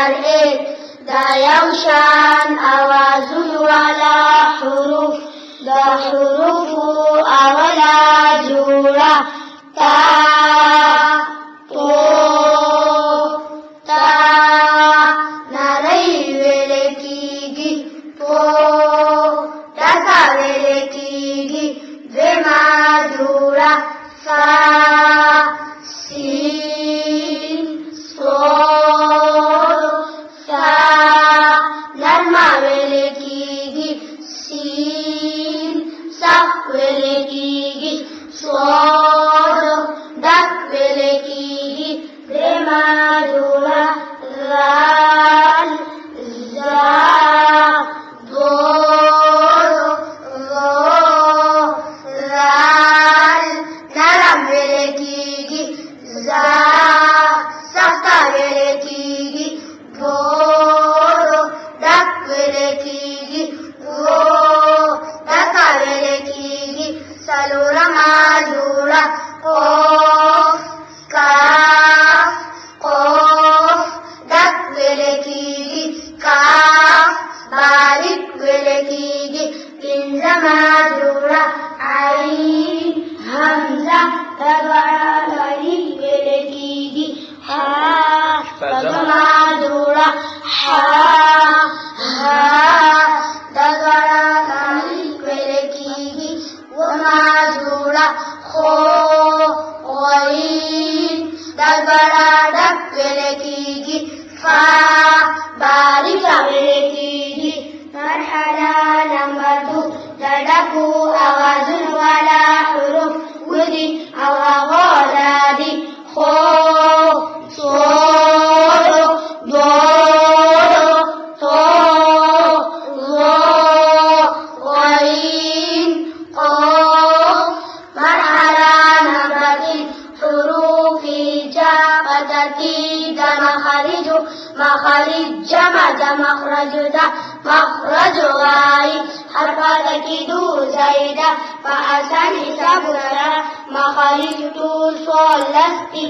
هر دا یوشان آوازون والا حروف دا حروف اولا جوڑا تا تو تا نری ویل کیگی تو ڈکا ویل کیگی دیما جوڑا سا سین صاد سا نرما ویل کیگی سین صح ویل کیگی صاد ڈک ویل کیگی دیما جوڑا زال زا دور رو زال نرم ویل کیگی زا سختا ویل کیگی دور ڈک ویل کیگی رو ڈکا ویل کیگی سلورما جوڑا قوف کاف قوف ڈک ویل کیگی کاف باریک ویل کیگی پنجما جوڑا عین حمزہ تبعا باریک ویل کیگی ہا تبعا جوڑا ہا ہا تبعا باریک ویل کیگی وما جوڑا خو غین تبعا ڈک ویل کیگی فا باریک ویل کیگی مرحلہ نمبر 2 دڈکو آوازون والا حروف ودی او غولا دی خو صاد ضاد طا ظا غین قاف مرحلہ نمبر 3 حروف جا قدتی دا مخارج مخارج جمع دا مخرج دا مخرج غائی حرفات کی دو زائدہ فآسان حساب سرا مخارج طول صول لستی